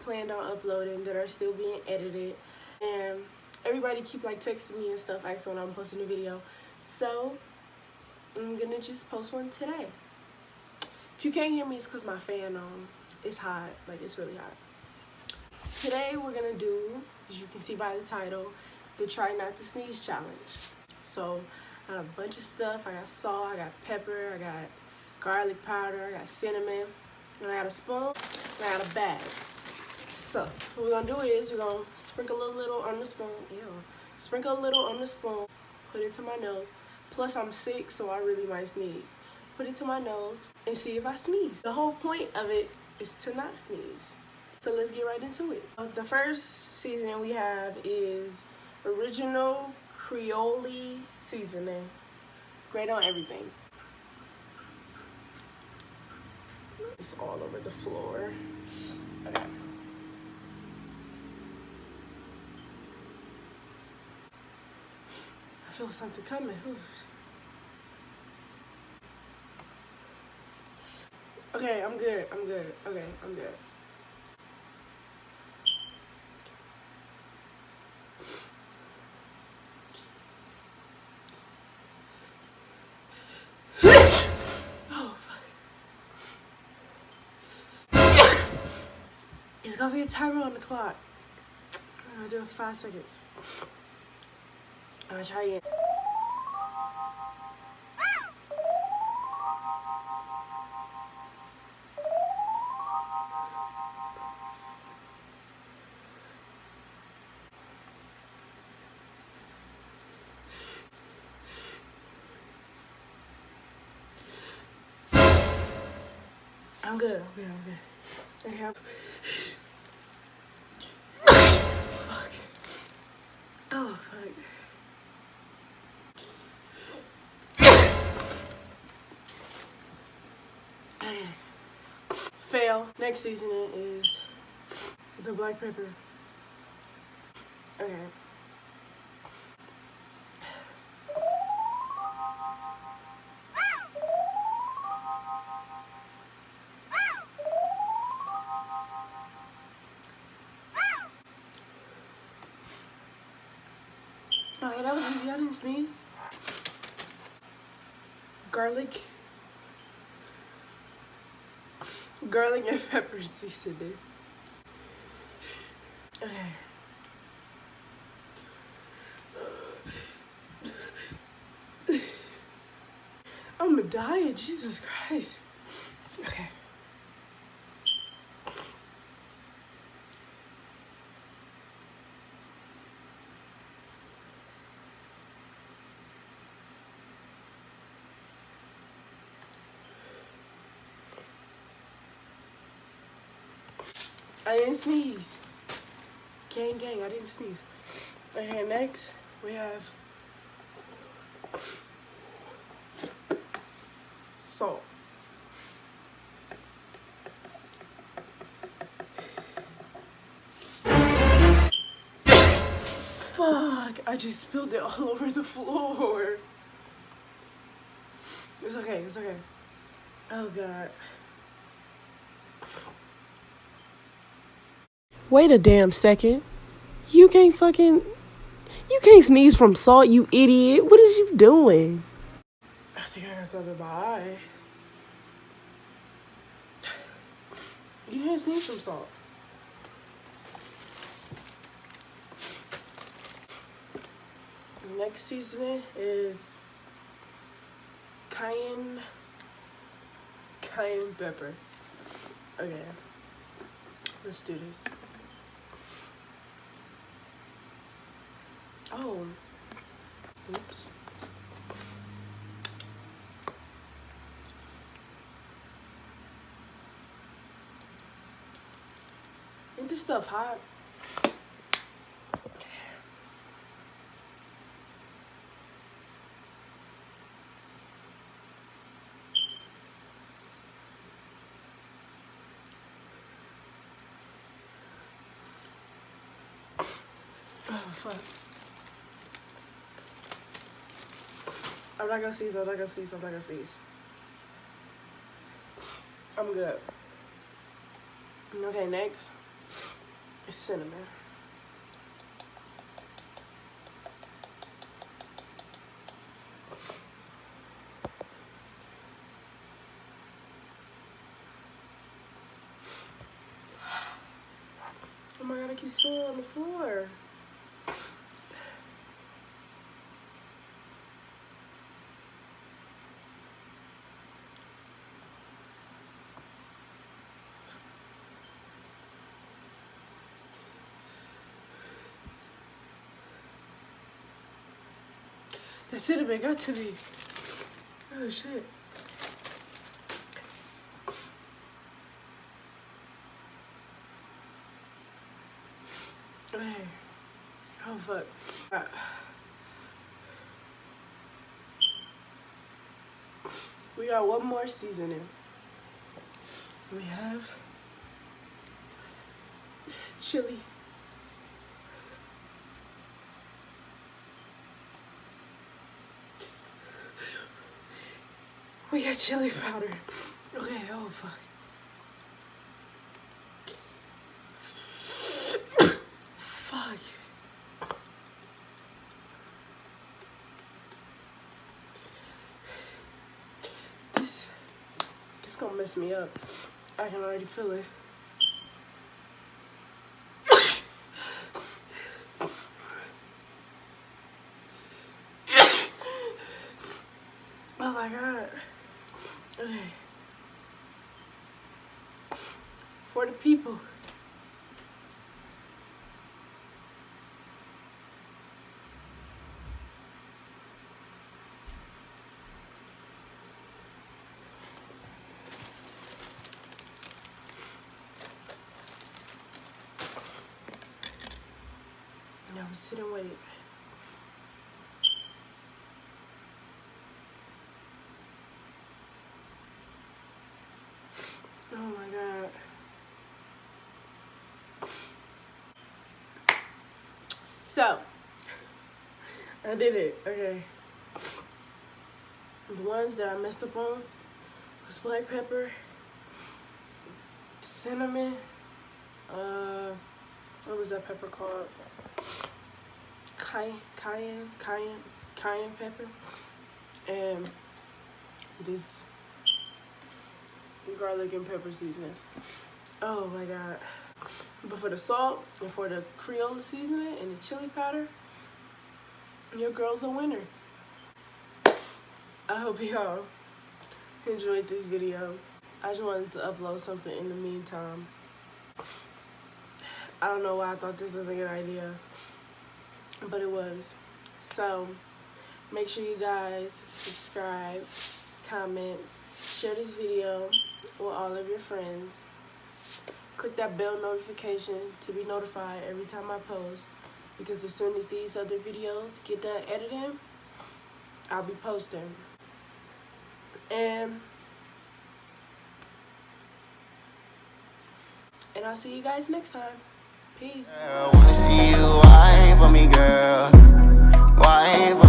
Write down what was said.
planned on uploading that are still being edited. And everybody keep like texting me and stuff asking when I'm posting a video. So I'm gonna just post one today. If you can't hear me, it's because my fan it's hot, like it's really hot. Today we're gonna do, as you can see by the title, the Try Not to Sneeze Challenge. So I got a bunch of stuff. I got salt, I got pepper, I got garlic powder, I got cinnamon, and I got a spoon, and I got a bag. So what we're gonna do is we're gonna sprinkle a little on the spoon. Sprinkle a little on the spoon, put it to my nose. Plus I'm sick, so I really might sneeze. Put it to my nose and see if I sneeze. The whole point of it is to not sneeze. So let's get right into it. The first seasoning we have is Original Creole seasoning. Great on everything. It's all over the floor. Okay. I feel something coming. Ooh. Okay, I'm good. Okay, I'm good. Oh, fuck. It's gonna be a timer on the clock. I'm gonna do it 5 seconds. I'm gonna try again. I'm good. Okay. Fuck. Oh, fuck. Okay. Fail. Next seasoning is the black pepper. Okay. Okay, that was easy. I didn't sneeze. Garlic and pepper seasoning. Okay. I'm gonna die, Jesus Christ. Okay. I didn't sneeze. Gang, I didn't sneeze. Okay, next we have salt. Fuck, I just spilled it all over the floor. It's okay. Oh, God. Wait a damn second. You can't sneeze from salt, you idiot. What is you doing? I think I got something in my eye. You can't sneeze from salt. Next seasoning is cayenne pepper. Okay, let's do this. Oh, oops. Ain't this stuff hot? Oh, fuck. I'm not gonna sneeze. I'm good. Okay, next. It's cinnamon. Oh my god, I keep spilling on the floor. That cinnamon got to me. Oh shit. Okay. Oh fuck. We got one more seasoning. We have chili. We got chili powder. Okay, oh fuck. Fuck. This gonna mess me up. I can already feel it. Oh my god. Okay. For the people. Now we sit and wait. Oh my god. So, I did it. Okay. The ones that I messed up on was black pepper, cinnamon, what was that pepper called? Cayenne pepper, and this garlic and pepper seasoning. Oh my god. But for the salt and for the Creole seasoning and the chili powder, your girl's a winner. I hope y'all enjoyed this video. I just wanted to upload something in the meantime. I don't know why I thought this was a good idea, but it was. So make sure you guys subscribe, comment, share this video with all of your friends. Click that bell notification to be notified every time I post, because as soon as these other videos get done editing, I'll be posting. And I'll see you guys next time. Peace. I wanna see you wine for me, girl. Wine for